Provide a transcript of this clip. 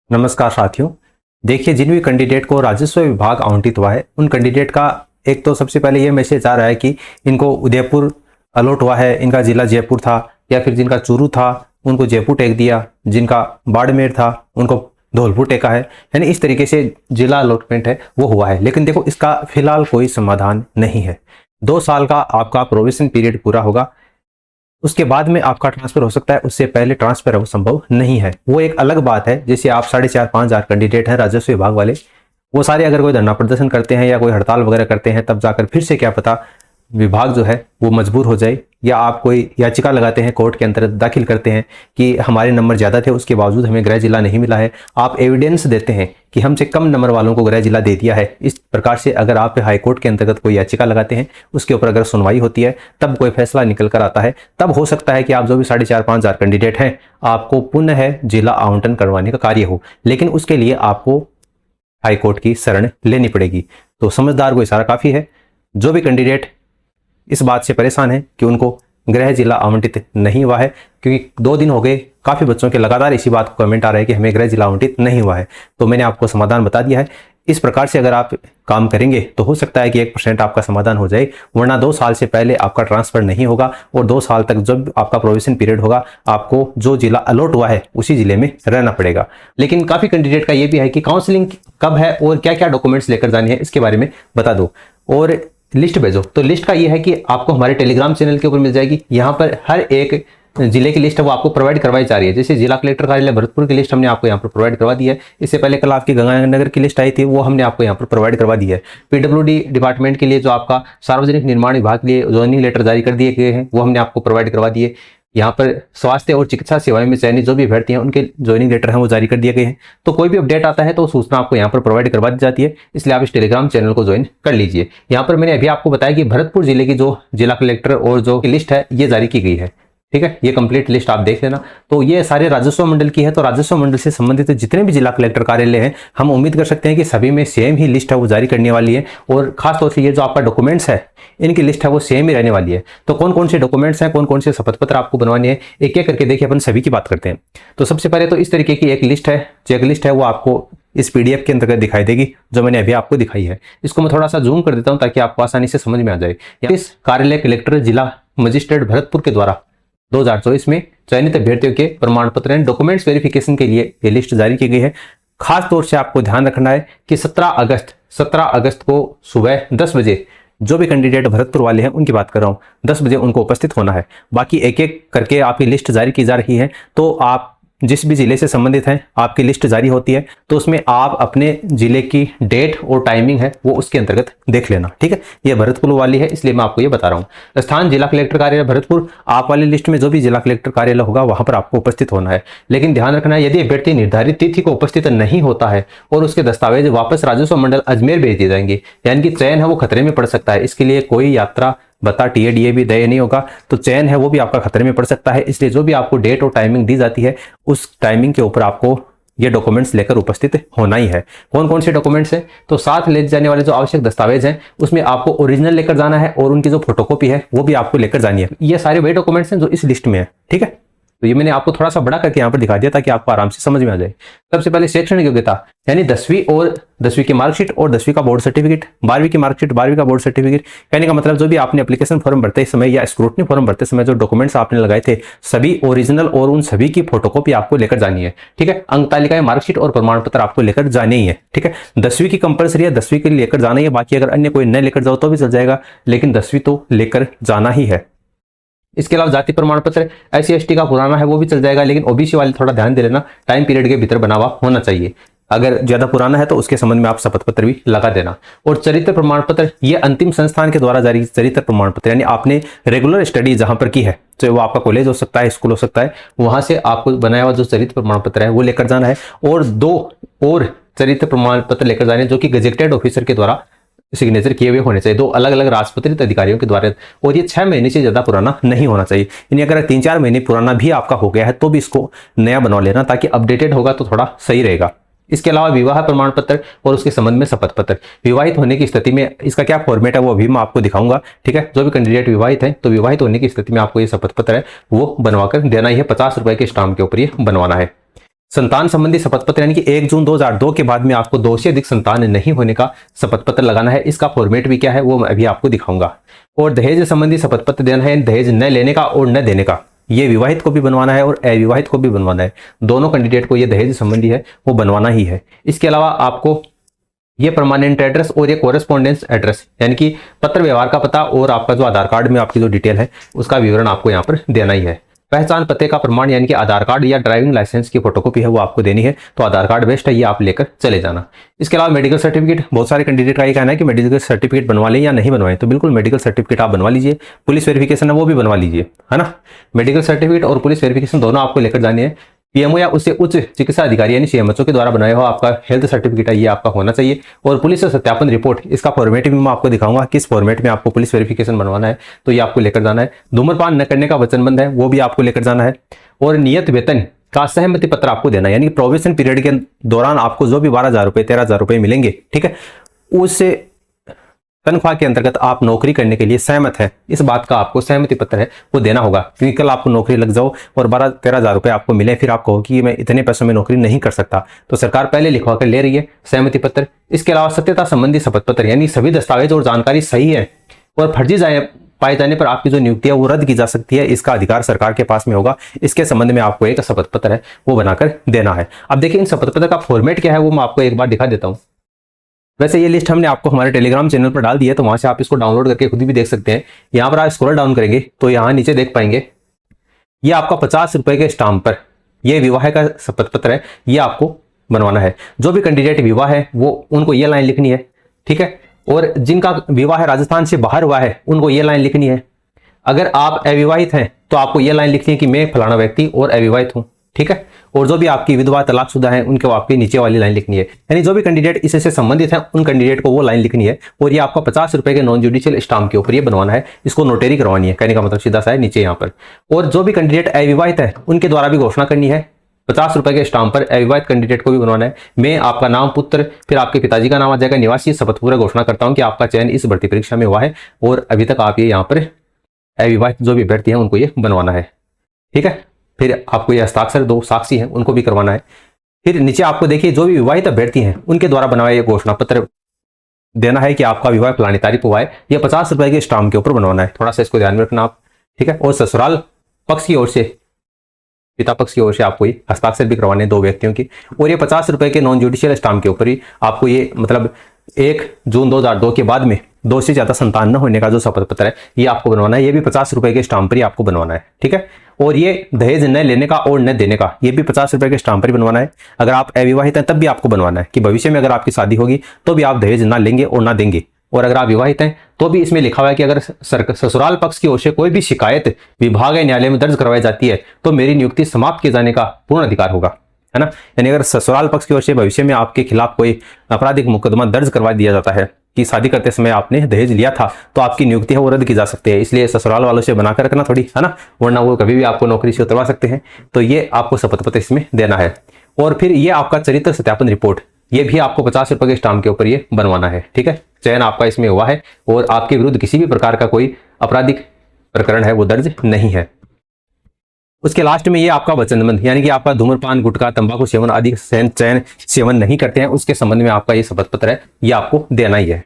नमस्कार साथियों। देखिए, जिन भी कैंडिडेट को राजस्व विभाग आवंटित हुआ है उन कैंडिडेट का एक तो सबसे पहले ये मैसेज आ रहा है कि इनको उदयपुर अलॉट हुआ है, इनका जिला जयपुर था, या फिर जिनका चूरू था उनको जयपुर टेक दिया, जिनका बाड़मेर था उनको धौलपुर टेका है। यानी इस तरीके से जिला अलॉटमेंट है वो हुआ है। लेकिन देखो, इसका फिलहाल कोई समाधान नहीं है। 2 साल का आपका प्रोविजन पीरियड पूरा होगा, उसके बाद में आपका ट्रांसफर हो सकता है, उससे पहले ट्रांसफर वो संभव नहीं है। वो एक अलग बात है। जैसे आप 4,500-5,000 कैंडिडेट हैं राजस्व विभाग वाले, वो सारे अगर कोई धरना प्रदर्शन करते हैं या कोई हड़ताल वगैरह करते हैं, तब जाकर फिर से क्या पता विभाग जो है वो मजबूर हो जाए, या आप कोई याचिका लगाते हैं कोर्ट के अंदर दाखिल करते हैं कि हमारे नंबर ज़्यादा थे उसके बावजूद हमें गृह जिला नहीं मिला है, आप एविडेंस देते हैं कि हमसे कम नंबर वालों को गृह जिला दे दिया है। इस प्रकार से अगर आप हाई कोर्ट के अंतर्गत कोई याचिका लगाते हैं, उसके ऊपर अगर सुनवाई होती है, तब कोई फैसला निकल कर आता है, तब हो सकता है कि आप जो भी 4,500-5,000 कैंडिडेट हैं आपको पुनः जिला आवंटन करवाने का कार्य हो। लेकिन उसके लिए आपको हाई कोर्ट की शरण लेनी पड़ेगी। तो समझदार को इशारा काफ़ी है। जो भी कैंडिडेट इस बात से परेशान है कि उनको गृह जिला आवंटित नहीं हुआ है, क्योंकि 2 दिन हो गए काफ़ी बच्चों के लगातार इसी बात को कमेंट आ रहा है कि हमें गृह जिला आवंटित नहीं हुआ है, तो मैंने आपको समाधान बता दिया है। इस प्रकार से अगर आप काम करेंगे तो हो सकता है कि 1% आपका समाधान हो जाए, वरना 2 साल से पहले आपका ट्रांसफर नहीं होगा और 2 साल तक जब आपका प्रोविजन पीरियड होगा आपको जो जिला अलॉट हुआ है उसी जिले में रहना पड़ेगा। लेकिन काफ़ी कैंडिडेट का ये भी है कि काउंसलिंग कब है और क्या क्या डॉक्यूमेंट्स लेकर जाने हैं इसके बारे में बता दो और लिस्ट भेजो। तो लिस्ट का ये है कि आपको हमारे टेलीग्राम चैनल के ऊपर मिल जाएगी। यहाँ पर हर एक जिले की लिस्ट है वो आपको प्रोवाइड करवाई जा रही है। जैसे जिला कलेक्टर कार्यालय भरतपुर की लिस्ट हमने आपको यहाँ पर प्रोवाइड करवा दी है। इससे पहले कल आपकी गंगानगर की लिस्ट आई थी, वो हमने आपको यहाँ पर प्रोवाइड करवा दी है। पीडब्ल्यूडी डिपार्टमेंट के लिए जो आपका सार्वजनिक निर्माण विभाग के लिए ज्वाइनिंग लेटर जारी कर दिए गए हैं वो हमने आपको प्रोवाइड करवा दिए। यहाँ पर स्वास्थ्य और चिकित्सा सेवाएं में चयनित जो भी अभ्यर्थी हैं उनके ज्वाइनिंग लेटर हैं वो जारी कर दिए गए हैं। तो कोई भी अपडेट आता है तो सूचना आपको यहाँ पर प्रोवाइड करवा दी जाती है, इसलिए आप इस टेलीग्राम चैनल को ज्वाइन कर लीजिए। यहाँ पर मैंने अभी आपको बताया कि भरतपुर जिले की जो जिला कलेक्टर और जो लिस्ट है ये जारी की गई है। ठीक है, ये कंप्लीट लिस्ट आप देख लेना। तो ये सारे राजस्व मंडल की है। तो राजस्व मंडल से संबंधित जितने भी जिला कलेक्टर कार्यालय हैं हम उम्मीद कर सकते हैं कि सभी में सेम ही लिस्ट है वो जारी करने वाली है, और खासतौर से ये जो आपका डॉक्यूमेंट्स है इनकी लिस्ट है वो सेम ही रहने वाली है। तो कौन कौन से डॉक्यूमेंट्स हैं, कौन कौन से शपथ पत्र आपको बनवाने हैं, एक एक करके देखिए अपन सभी की बात करते हैं। तो सबसे पहले तो इस तरीके की एक लिस्ट है, चेक लिस्ट है, वो आपको इस पीडीएफ के अंतर्गत दिखाई देगी जो मैंने अभी आपको दिखाई है। इसको मैं थोड़ा सा जूम कर देता हूं ताकि आपको आसानी से समझ में आ जाए। इस कार्यालय कलेक्टर जिला मजिस्ट्रेट भरतपुर के द्वारा 2024 में चयनित अभ्यर्थियों के प्रमाण पत्र एंड डॉक्यूमेंट्स वेरिफिकेशन के लिए ये लिस्ट जारी की गई है। खास तौर से आपको ध्यान रखना है कि 17 अगस्त को सुबह 10 बजे जो भी कैंडिडेट भरतपुर वाले हैं उनकी बात कर रहा हूं, 10 बजे उनको उपस्थित होना है। बाकी एक एक करके आपकी लिस्ट जारी की जा रही है। तो आप जिस भी जिले से संबंधित हैं आपकी लिस्ट जारी होती है तो उसमें आप अपने जिले की डेट और टाइमिंग है वो उसके अंतर्गत देख लेना। ठीक है, ये भरतपुर वाली है इसलिए मैं आपको ये बता रहा हूँ। स्थान जिला कलेक्टर कार्यालय भरतपुर, आप वाली लिस्ट में जो भी जिला कलेक्टर कार्यालय होगा वहां पर आपको उपस्थित होना है। लेकिन ध्यान रखना है, यदि अभ्यर्थी निर्धारित तिथि को उपस्थित नहीं होता है और उसके दस्तावेज वापस राजस्व मंडल अजमेर भेज दिए जाएंगे, यानी कि चयन है वो खतरे में पड़ सकता है। इसके लिए कोई यात्रा बता टीए भी दया नहीं होगा, तो चयन है वो भी आपका खतरे में पड़ सकता है। इसलिए जो भी आपको डेट और टाइमिंग दी जाती है उस टाइमिंग के ऊपर आपको ये डॉक्यूमेंट्स लेकर उपस्थित होना ही है। कौन कौन से डॉक्यूमेंट्स हैं, तो साथ ले जाने वाले जो आवश्यक दस्तावेज हैं उसमें आपको ओरिजिनल लेकर जाना है और उनकी जो फोटोकॉपी है वो भी आपको लेकर जानी है। ये सारे वही डॉक्यूमेंट्स हैं जो इस लिस्ट में है। ठीक है, तो ये मैंने आपको थोड़ा सा बड़ा करके यहाँ पर दिखा दिया ताकि आपको आराम से समझ में आ जाए। सबसे पहले शैक्षणिक योग्यता यानी 10वीं की मार्कशीट और 10वीं का बोर्ड सर्टिफिकेट, 12वीं की मार्कशीट, 12वीं का बोर्ड सर्टिफिकेट। कहने का मतलब जो भी आपने एप्लीकेशन फॉर्म भरते समय या स्क्रूटनी फॉर्म भरते समय जो डॉक्यूमेंट्स आपने लगाए थे सभी ओरिजिनल और उन सभी की फोटोकॉपी आपको लेकर जानी है। ठीक है, अंक तालिका, मार्कशीट और प्रमाण पत्र आपको लेकर जाने ही है। ठीक है, 10वीं की कंपलसरी है, 10वीं के लिए लेकर जाना ही है। बाकी अगर अन्य कोई न लेकर जाओ तो भी चल जाएगा, लेकिन 10वीं तो लेकर जाना ही है। इसके अलावा जाति प्रमाण पत्र SC/ST का पुराना है वो भी चल जाएगा, लेकिन ओबीसी वाले थोड़ा ध्यान दे लेना, टाइम पीरियड के भीतर बना हुआ होना चाहिए। अगर ज्यादा पुराना है तो उसके संबंध में आप शपथ पत्र भी लगा देना। और चरित्र प्रमाण पत्र, ये अंतिम संस्थान के द्वारा जारी चरित्र प्रमाण पत्र, यानी आपने रेगुलर स्टडी जहां पर की है, चाहे वो आपका कॉलेज हो सकता है, स्कूल हो सकता है, वहां से आपको बनाया हुआ जो चरित्र प्रमाण पत्र है वो लेकर जाना है। और 2 और चरित्र प्रमाण पत्र लेकर जाने जो कि गजेटेड ऑफिसर के द्वारा सिग्नेचर किए हुए होने चाहिए, 2 अलग अलग राजपत्रित अधिकारियों के द्वारा। और ये 6 महीने से ज्यादा पुराना नहीं होना चाहिए। यानी अगर 3-4 महीने पुराना भी आपका हो गया है तो भी इसको नया बनवा लेना, ताकि अपडेटेड होगा तो थोड़ा सही रहेगा। इसके अलावा विवाह प्रमाण पत्र और उसके संबंध में शपथ पत्र। विवाहित होने की स्थिति में इसका क्या फॉर्मेट है वो अभी मैं आपको दिखाऊंगा। ठीक है, जो भी कैंडिडेट विवाहित है तो विवाहित होने की स्थिति में आपको ये शपथ पत्र है वो बनवाकर देना ही है। 50 रुपए के स्टाम्प के ऊपर ये बनवाना है। संतान संबंधी शपथ पत्र यानी कि 1 जून 2002 के बाद में आपको 2 से अधिक संतान नहीं होने का शपथ पत्र लगाना है। इसका फॉर्मेट भी क्या है वो मैं अभी आपको दिखाऊंगा। और दहेज संबंधी शपथ पत्र देना है, दहेज न लेने का और न देने का। ये विवाहित को भी बनवाना है और अविवाहित को भी बनवाना है। दोनों कैंडिडेट को ये दहेज संबंधी है वो बनवाना ही है। इसके अलावा आपको ये परमानेंट एड्रेस और ये कोरेस्पोंडेंस एड्रेस यानी कि पत्र व्यवहार का पता और आपका जो आधार कार्ड में आपकी जो डिटेल है उसका विवरण आपको यहाँ पर देना ही है। पहचान पते का प्रमाण यानी कि आधार कार्ड या ड्राइविंग लाइसेंस की फोटोकॉपी है वो आपको देनी है। तो आधार कार्ड बेस्ट है, ये आप लेकर चले जाना। इसके अलावा मेडिकल सर्टिफिकेट, बहुत सारे कैंडिडेट का ये कहना है कि मेडिकल सर्टिफिकेट बनवा लें या नहीं बनवाएं, तो बिल्कुल मेडिकल सर्टिफिकेट आप बनवा लीजिए। पुलिस वेरिफिकेशन है वो भी बनवा लीजिए, है ना। मेडिकल सर्टिफिकेट और पुलिस वेरिफिकेशन दोनों आपको लेकर जानी है। पीएमओ या उससे उच्च चिकित्सा अधिकारी यानी सीएमएचओ के द्वारा बनाया हुआ आपका हेल्थ सर्टिफिकेट है ये आपका होना चाहिए। और पुलिस सत्यापन रिपोर्ट, इसका फॉर्मेट भी मैं आपको दिखाऊंगा किस फॉर्मेट में आपको पुलिस वेरिफिकेशन बनवाना है, तो ये आपको लेकर जाना है। धूम्रपान न करने का वचनबंध है वो भी आपको लेकर जाना है। और नियत वेतन का सहमति पत्र आपको देना है, यानी कि प्रोविजन पीरियड के दौरान आपको जो भी 12,000 रुपए 13,000 रुपए मिलेंगे, ठीक है, उससे तनख्वाह के अंतर्गत आप नौकरी करने के लिए सहमत है, इस बात का आपको सहमति पत्र है वो देना होगा। क्योंकि कल आपको नौकरी लग जाओ और 12-13,000 रुपए आपको मिले, फिर आप कहो कि मैं इतने पैसों में नौकरी नहीं कर सकता, तो सरकार पहले लिखवा कर ले रही है सहमति पत्र। इसके अलावा सत्यता संबंधी शपथ पत्र, यानी सभी दस्तावेज और जानकारी सही है और फर्जी पाए जाने पर आपकी जो नियुक्ति है वो रद्द की जा सकती है, इसका अधिकार सरकार के पास में होगा। इसके संबंध में आपको एक शपथ पत्र है वो बनाकर देना है। अब देखिए इन शपथ पत्र का फॉर्मेट क्या है वो मैं आपको एक बार दिखा देता हूँ। वैसे ये लिस्ट हमने आपको हमारे टेलीग्राम चैनल पर डाल दी है, तो वहां से आप इसको डाउनलोड करके खुद भी देख सकते हैं। यहाँ पर आप स्क्रॉल डाउन करेंगे तो यहाँ नीचे देख पाएंगे ये आपका 50 रुपए के स्टाम्प पर ये विवाह का शपथ पत्र है, ये आपको बनवाना है। जो भी कैंडिडेट विवाह है वो उनको ये लाइन लिखनी है, ठीक है। और जिनका विवाह राजस्थान से बाहर हुआ है उनको ये लाइन लिखनी है। अगर आप अविवाहित हैं तो आपको ये लाइन लिखनी है कि मैं फलाना व्यक्ति और अविवाहित हूं, ठीक है। और जो भी आपकी विधवा तलाकशुदा है उनको आपकी नीचे वाली लाइन लिखनी है, यानी जो भी कैंडिडेट इससे संबंधित है उन कैंडिडेट को वो लाइन लिखनी है। और ये आपका 50 रुपए के नॉन जुडिशियल स्टाम्प के ऊपर ये बनवाना है, इसको नोटेरी करवानी है, कहने का मतलब सीधा सा है नीचे यहाँ पर। और जो भी कैंडिडेट अविवाहित है उनके द्वारा भी घोषणा करनी है 50 रुपए के स्टाम्प पर। अविवाहित कैंडिडेट को भी बनवाना है। मैं आपका नाम, पुत्र, फिर आपके पिताजी का नाम आ जाएगा, निवासी, शपथ पूर्वक घोषणा करता हूं कि आपका चयन इस भर्ती परीक्षा में हुआ है और अभी तक आप ये यहाँ पर अविवाहित जो भी अभ्यर्थी हैं उनको ये बनवाना है, ठीक है। फिर आपको ये हस्ताक्षर 2 साक्षी हैं उनको भी करवाना है। फिर नीचे आपको देखिए जो भी विवाहित अभ्यर्थी हैं उनके द्वारा बनाया ये घोषणा पत्र देना है कि आपका विवाह फलानी तारीख को हुआ है, ये 50 रुपए के स्टाम्प के ऊपर बनवाना है। थोड़ा सा इसको ध्यान में रखना आप, ठीक है। और ससुराल पक्ष की ओर से, पिता पक्ष की ओर से आपको ये हस्ताक्षर भी करवाने 2 व्यक्तियों की। और ये 50 रुपए के नॉन जुडिशियल स्टाम्प के ऊपर ही आपको ये मतलब 1 जून 2002 के बाद में 2 से ज्यादा संतान न होने का जो शपथ पत्र है ये आपको बनवाना है। ये भी 50 रुपए के स्टाम्प पर ही आपको बनवाना है, ठीक है। और ये दहेज न लेने का और न देने का ये भी 50 रुपए के स्टाम्प पर ही बनवाना है। अगर आप अविवाहित हैं तब भी आपको बनवाना है कि भविष्य में अगर आपकी शादी होगी तो भी आप दहेज ना लेंगे और ना देंगे। और अगर आप विवाहित हैं तो भी इसमें लिखा हुआ है कि अगर ससुराल पक्ष की ओर से कोई भी शिकायत विभाग या न्यायालय में दर्ज करवाई जाती है तो मेरी नियुक्ति समाप्त किए जाने का पूर्ण अधिकार होगा, है ना। यानी अगर ससुराल पक्ष की ओर से भविष्य में आपके खिलाफ कोई आपराधिक मुकदमा दर्ज करवा दिया जाता है कि शादी करते समय आपने दहेज लिया था तो आपकी नियुक्ति है वो रद्द की जा सकती है। इसलिए ससुराल वालों से बनाकर रखना थोड़ी, है ना, वरना वो कभी भी आपको नौकरी से उतरवा सकते हैं। तो ये आपको शपथ पत्र इसमें देना है। और फिर ये आपका चरित्र सत्यापन रिपोर्ट, ये भी आपको 50 रुपए के स्टाम्प के ऊपर ये बनवाना है, ठीक है। चयन आपका इसमें हुआ है और आपके विरुद्ध किसी भी प्रकार का कोई आपराधिक प्रकरण है वो दर्ज नहीं है। उसके लास्ट में ये आपका वचनबंध, यानी कि आपका धूम्रपान, गुटखा, तंबाकू सेवन आदि चयन सेवन नहीं करते हैं, उसके संबंध में आपका ये शपथ पत्र है ये आपको देना ही है।